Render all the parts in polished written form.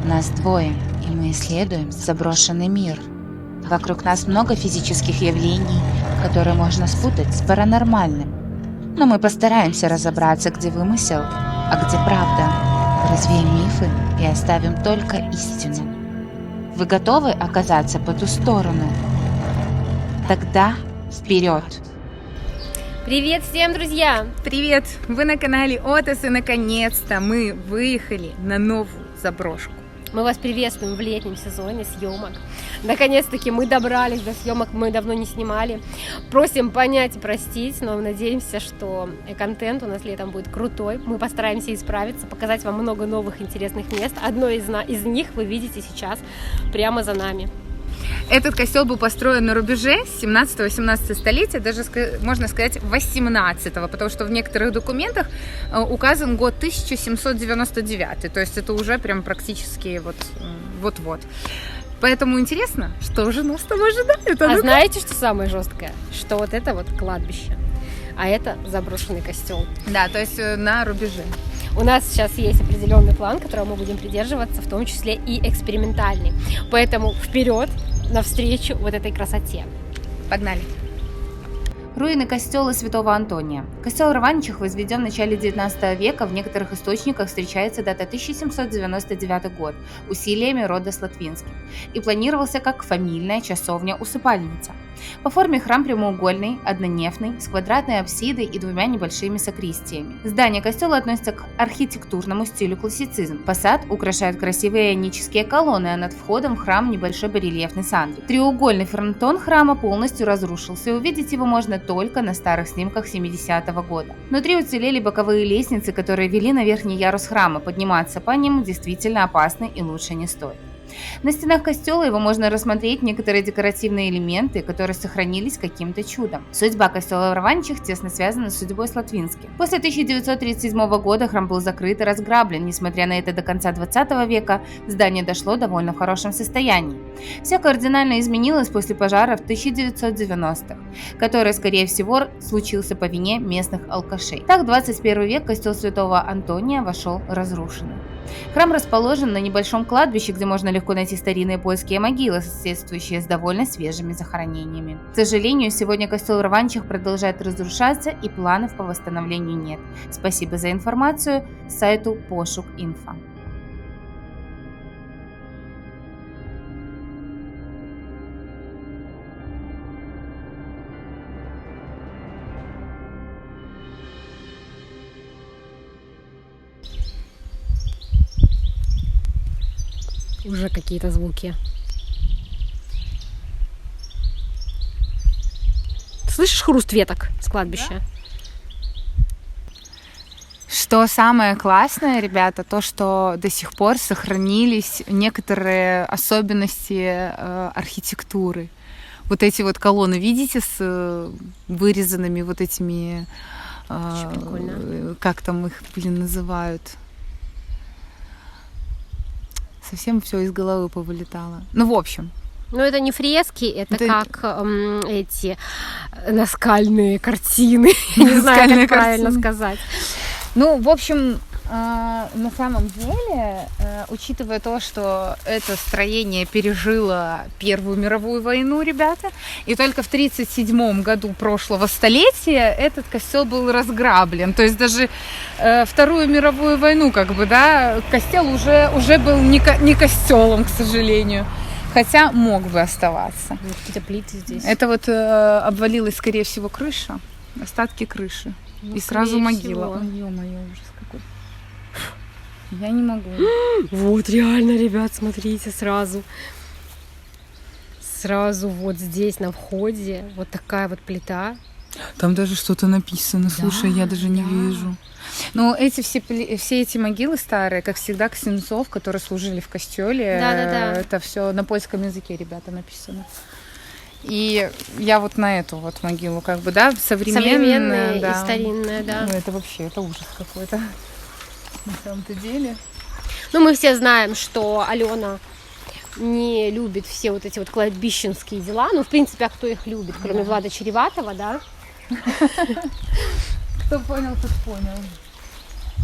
Нас двое, и мы исследуем заброшенный мир. Вокруг нас много физических явлений, которые можно спутать с паранормальным. Но мы постараемся разобраться, где вымысел, а где правда. Развеем мифы и оставим только истину. Вы готовы оказаться по ту сторону? Тогда вперед! Привет всем, друзья! Привет! Вы на канале Отос, и наконец-то мы выехали на новую заброшку. Мы вас приветствуем в летнем сезоне съемок. Наконец-таки мы добрались до съемок, мы давно не снимали. Просим понять и простить, но надеемся, что контент у нас летом будет крутой. Мы постараемся исправиться, показать вам много новых интересных мест. Одно из них вы видите сейчас прямо за нами. Этот костел был построен на рубеже 17-18 столетия, даже можно сказать 18-го, потому что в некоторых документах указан год 1799, то есть это уже прям практически вот-вот. Поэтому интересно, что же нас там ожидает? А знаете, что самое жесткое? Что вот это вот кладбище, а это заброшенный костел. Да, то есть на рубеже. У нас сейчас есть определенный план, которого мы будем придерживаться, в том числе и экспериментальный. Поэтому вперед, навстречу вот этой красоте. Погнали! Руины костела Святого Антония. Костел Рваничах возведен в начале 19 века, в некоторых источниках встречается дата 1799 год усилиями рода Слатвинских и планировался как фамильная часовня-усыпальница. По форме храм прямоугольный, однонефный, с квадратной апсидой и двумя небольшими сакристиями. Здание костела относится к архитектурному стилю классицизм. Фасад украшают красивые ионические колонны, а над входом в храм небольшой барельефный сандрик. Треугольный фронтон храма полностью разрушился, и увидеть его можно только на старых снимках 70-го года. Внутри уцелели боковые лестницы, которые вели на верхний ярус храма. Подниматься по ним действительно опасно и лучше не стоит. На стенах костела его можно рассмотреть некоторые декоративные элементы, которые сохранились каким-то чудом. Судьба костела в Рваничах тесно связана с судьбой Слатвинских. После 1937 года храм был закрыт и разграблен. Несмотря на это, до конца 20 века здание дошло довольно в хорошем состоянии. Все кардинально изменилось после пожара в 1990-х, который, скорее всего, случился по вине местных алкашей. Так, в 21 век костел Святого Антония вошел разрушенный. Храм расположен на небольшом кладбище, где можно легко найти старинные польские могилы, соседствующие с довольно свежими захоронениями. К сожалению, сегодня костел в Рваничах продолжает разрушаться, и планов по восстановлению нет. Спасибо за информацию сайту Пошук.Инфо. Уже какие-то звуки. Слышишь хруст веток с кладбища? Что самое классное, ребята, то, что до сих пор сохранились некоторые особенности архитектуры. Вот эти вот колонны, видите, с вырезанными вот этими, как там их, называют? Совсем все из головы повылетало. Ну, в общем. Ну, это не фрески, это как эти наскальные картины. Я не знаю, как правильно сказать. Ну, в общем, на самом деле, учитывая то, что это строение пережило Первую мировую войну, ребята, и только в 1937 году прошлого столетия этот костел был разграблен. То есть даже Вторую мировую войну, костел уже был не костелом, к сожалению. Хотя мог бы оставаться. Какие-то плиты здесь. Это обвалилась, скорее всего, крыша, остатки крыши. Ну, и сразу могила. Всего. Ой, ё-моё, ужас какой. Я не могу. Вот реально, ребят, смотрите, сразу вот здесь на входе вот такая вот плита. Там даже что-то написано. Слушай, я даже не вижу. Но все эти могилы старые, как всегда, ксенцов, которые служили в костеле. Да. Это все на польском языке, ребята, написано. И я вот на эту вот могилу, современная, и старинная, да. Ну, это вообще, это ужас какой-то. На самом-то деле. Ну, мы все знаем, что Алена не любит все вот эти вот кладбищенские дела. Ну, в принципе, а кто их любит, кроме Влада Череватого, да? Кто понял, тот понял.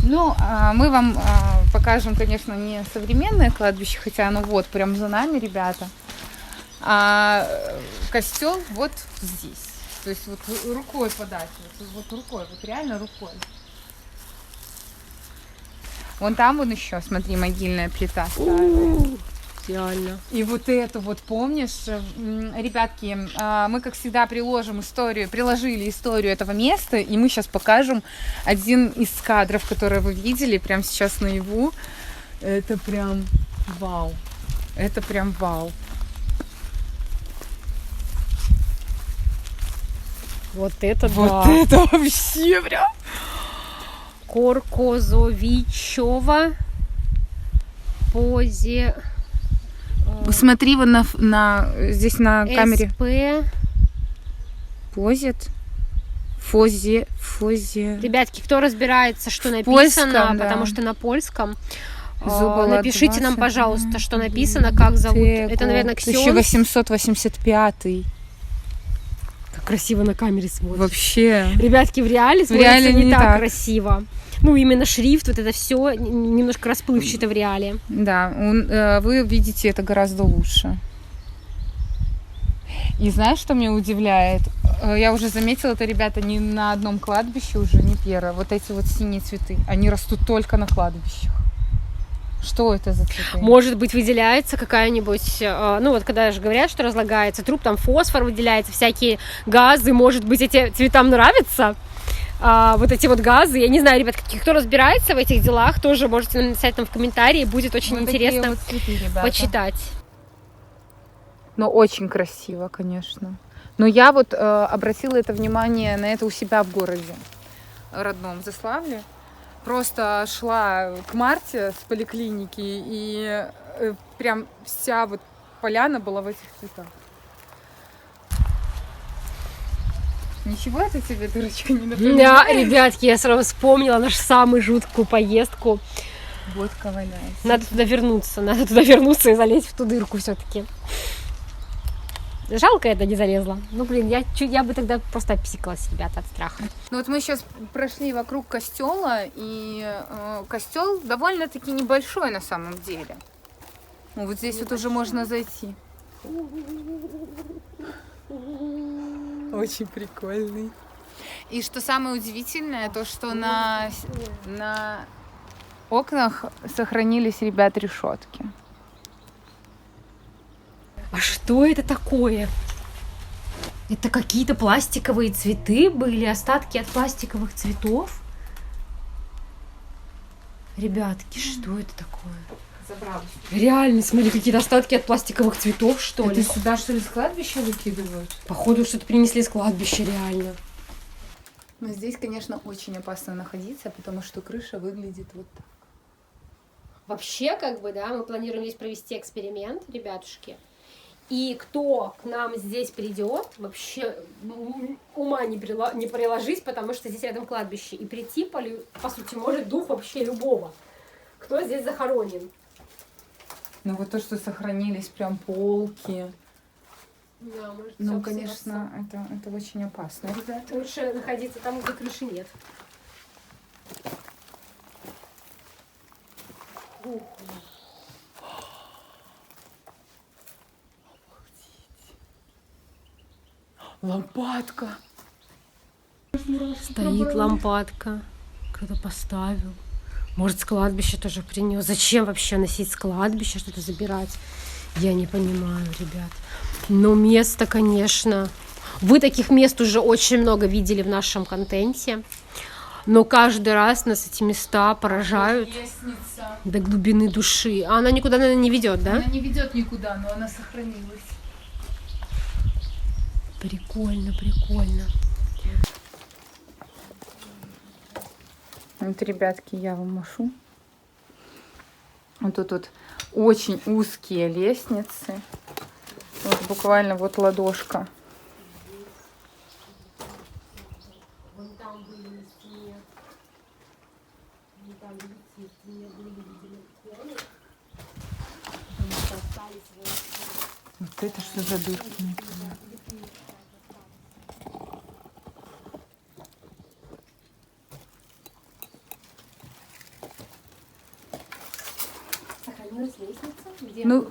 Ну, мы вам покажем, конечно, не современное кладбище, хотя оно вот прям за нами, ребята. А костел вот здесь. То есть вот рукой подать. Вот рукой, вот реально рукой. Вон там вон еще, смотри, могильная плита старая. Реально. И вот это вот, помнишь, ребятки, мы, как всегда, приложили историю этого места, и мы сейчас покажем один из кадров, который вы видели прямо сейчас наяву. Это прям вау. Это прям вау. Вот это Вот да. это вообще прям... Коркозовичева позе... Смотри, вот здесь на камере. СП. Позит. Фозе. Ребятки, кто разбирается, что написано, польском, да. потому что на польском, Зубола напишите нам, 20. пожалуйста, что написано, как зовут. Это, наверное, ксенз. 1885. Как красиво на камере смотрится. Вообще. Ребятки, в реале смотрится не так так красиво. Ну, именно шрифт, вот это все немножко расплывчато в реале. Да, вы видите это гораздо лучше. И знаешь, что меня удивляет? Я уже заметила это, ребята, не на одном кладбище, уже не первое. Вот эти вот синие цветы, они растут только на кладбищах. Что это за цветы? Может быть, выделяется какая-нибудь... Ну, вот когда же говорят, что разлагается труп, там фосфор выделяется, всякие газы. Может быть, эти цветам нравятся? Вот эти вот газы. Я не знаю, ребят, кто разбирается в этих делах, тоже можете написать там в комментарии. Будет очень вот интересно вот цветы, почитать. Но очень красиво, конечно. Но я вот обратила это внимание на это у себя в городе родном, в Заславле. Просто шла к Марте с поликлиники, и прям вся вот поляна была в этих цветах. Ничего это тебе, дырочка, не напоминает? Да, ребятки, я сразу вспомнила нашу самую жуткую поездку. Водка валяется. Надо туда вернуться и залезть в ту дырку все-таки. Жалко, это не залезла. Ну, блин, я бы тогда просто обсиклась, ребята, от страха. Ну вот мы сейчас прошли вокруг костела, и костел довольно-таки небольшой на самом деле. Ну, вот здесь вот уже можно зайти. Очень прикольный. И что самое удивительное, то что на окнах сохранились, ребят, решетки. А что это такое? Это какие-то пластиковые цветы были, остатки от пластиковых цветов? Ребятки, что это такое? Забралась. Реально, смотри, какие-то остатки от пластиковых цветов, что ли? Это сюда, что ли, с кладбища выкидывают? Походу, что-то принесли с кладбища, реально. Но здесь, конечно, очень опасно находиться, потому что крыша выглядит вот так. Вообще, как бы, да, мы планируем здесь провести эксперимент, ребятушки. И кто к нам здесь придет, вообще ума не приложить, потому что здесь рядом кладбище. И прийти, по сути, может дух вообще любого, кто здесь захоронен. Ну вот то, что сохранились прям полки. Да, может, Ну, всё конечно, это очень опасно, ребята. лучше находиться там, где крыши нет. Лампадка. Стоит лампадка. Кто-то поставил. Может, с кладбища тоже принес. Зачем вообще носить с кладбища, что-то забирать? Я не понимаю, ребят. Но место, конечно... Вы таких мест уже очень много видели в нашем контенте. Но каждый раз нас эти места поражают Лестница. до глубины души. А она никуда, наверное, не ведет, да? Она не ведет никуда, но она сохранилась. Прикольно, прикольно. Вот, ребятки, я вам машу. Вот тут вот очень узкие лестницы. Вот буквально вот ладошка. Вон там были на стене. Вон там, видите, на стене были, видимо, иконы. Потому что остались вот... Вот это что за дырки? Непонятно. у нас лестница. Где Ну,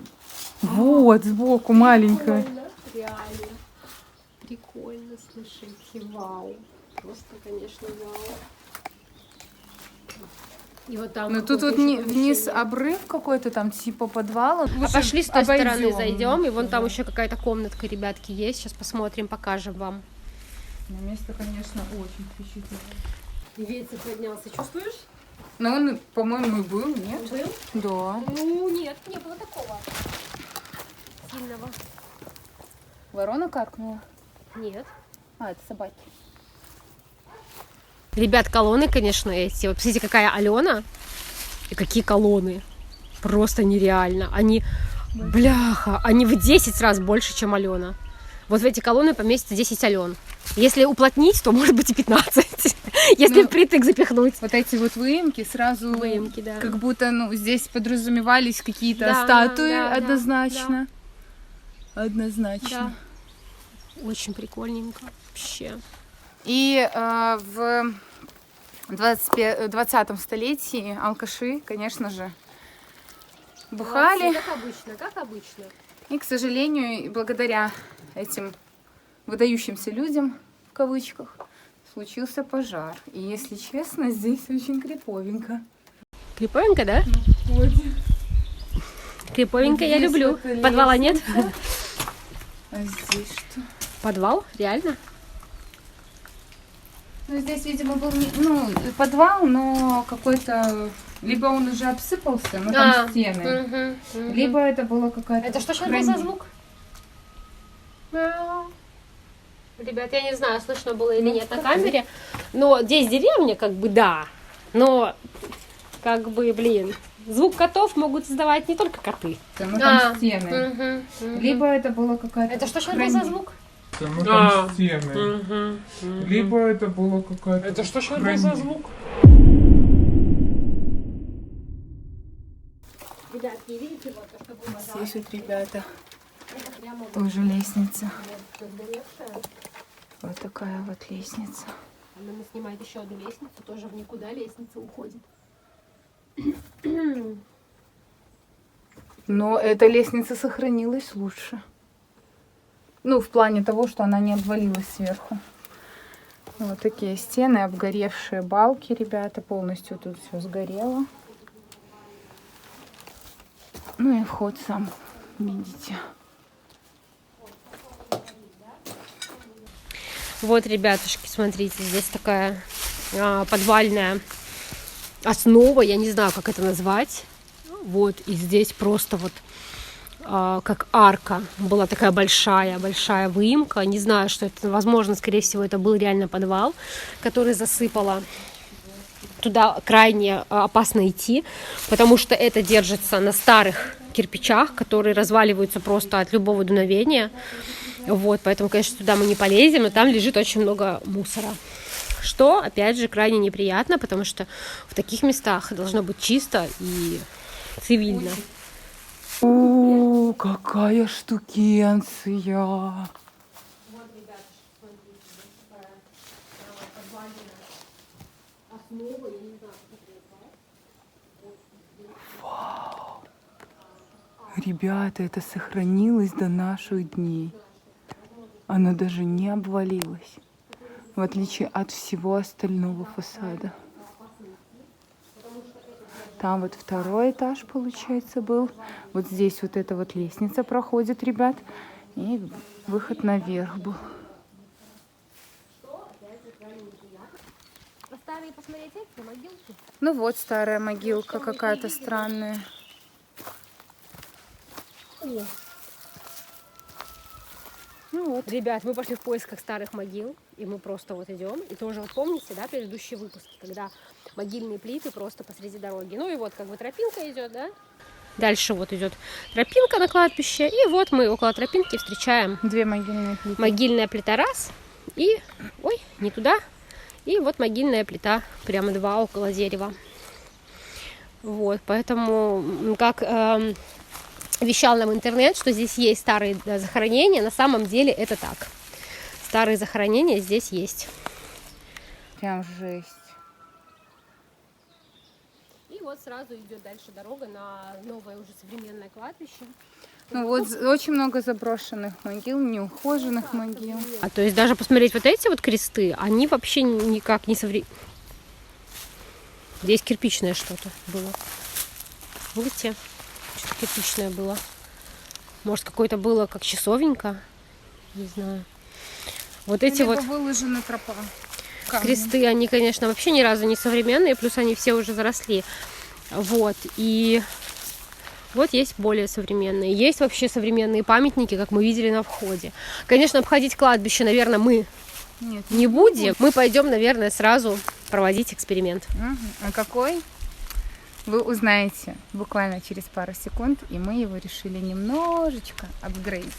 вот, сбоку маленькая. Прикольно, реально. Прикольно, слушайте, вау. Просто, конечно, вау. И вот там Ну тут вот вниз обрыв какой-то там, типа подвала. А пошли с той стороны обойдем. зайдем, и вон там еще какая-то комнатка, ребятки, есть. Сейчас посмотрим, покажем вам. Ну, место, конечно, очень впечатляет. Ветер поднялся, чувствуешь? Но он, по-моему, и был, нет? Был? Да. Ну, нет, не было такого сильного. Ворона каркнула? Нет. А, это собаки. Ребят, колонны, конечно, эти. Вот посмотрите, какая Алена и какие колонны. Просто нереально. Они, бляха, они в 10 раз больше, чем Алена. Вот в эти колонны поместится 10 Ален. Если уплотнить, то может быть и 15. Если впритык запихнуть. Вот эти вот выемки сразу, Выемки, да. как будто, ну, здесь подразумевались какие-то Да, статуи да, однозначно. Однозначно. Да. Очень прикольненько. Вообще. И в 20-м столетии алкаши, конечно же, бухали. Как обычно, как обычно. И, к сожалению, благодаря этим выдающимся людям, в кавычках, случился пожар. И, если честно, здесь очень криповенько. Криповенько, да? Вот. Криповенько я Здесь люблю. вот Подвала нет? А здесь что? Подвал? Реально? Ну, здесь, видимо, был подвал, но какой-то... Либо он уже обсыпался, но там стены. Либо это было какая-то... Это что сейчас был за звук? Мяу. Ребят, я не знаю, слышно было или нет на камере. Но здесь деревня, как бы, да. Но, как бы, блин, звук котов могут издавать не только коты. Ну, там стены. Либо это было какая-то... Это что сейчас был за звук? Ну там стены. Либо это было какая-то... Это что сейчас был за звук? Ребятки, видите, вот то, что было Здесь вот, ребята, тоже лестница. Вот такая вот лестница. Она снимает еще одну лестницу, тоже в никуда лестница уходит. Но эта лестница сохранилась лучше. Ну, в плане того, что она не обвалилась сверху. Вот такие стены, обгоревшие балки, ребята. Полностью тут все сгорело. Ну и вход сам, видите. Вот, ребятушки, смотрите, здесь такая подвальная основа, я не знаю, как это назвать. Вот, и здесь просто вот как арка была такая большая выемка. Не знаю, что это, возможно, скорее всего, это был реально подвал, который засыпало. Туда крайне опасно идти, потому что это держится на старых кирпичах, которые разваливаются просто от любого дуновения. Вот, поэтому, конечно, туда мы не полезем, но там лежит очень много мусора. Что, опять же, крайне неприятно, потому что в таких местах должно быть чисто и цивильно. О, какая штукенция! Вау! Ребята, это сохранилось до наших дней. Оно даже не обвалилось, в отличие от всего остального фасада. Там вот второй этаж, получается, был. Вот здесь вот эта вот лестница проходит, ребят. И выход наверх был. Оставили посмотреть эти могилки? Ну вот старая могилка какая-то странная. Ну вот. Ребят, мы пошли в поисках старых могил, и мы просто вот идем. И тоже вот помните, да, предыдущие выпуски, когда могильные плиты просто посреди дороги. Ну и вот как бы тропинка идет, да? Дальше вот идет тропинка на кладбище, и вот мы около тропинки встречаем Две могильные плиты. могильная плита раз, и, ой, не туда, и вот могильная плита, прямо два около дерева. Вот, поэтому, как вещал нам интернет, что здесь есть старые захоронения, на самом деле это так. Старые захоронения здесь есть. Прям жесть. И вот сразу идет дальше дорога на новое уже современное кладбище. Ну вот очень много заброшенных могил, неухоженных могил. А то есть даже посмотреть вот эти вот кресты, они вообще никак не современные. Здесь кирпичное что-то было. Видите? Что-то кирпичное было. Может, какое-то было как часовенька? Не знаю. Вот эти Либо вот выложена тропа. Камнем. кресты, они, конечно, вообще ни разу не современные, плюс они все уже заросли. Вот. И вот есть более современные. Есть вообще современные памятники, как мы видели на входе. Конечно, обходить кладбище, наверное, мы Нет, не будем. Мы пойдем, наверное, сразу проводить эксперимент. А какой? Вы узнаете буквально через пару секунд, и мы его решили немножечко апгрейдить.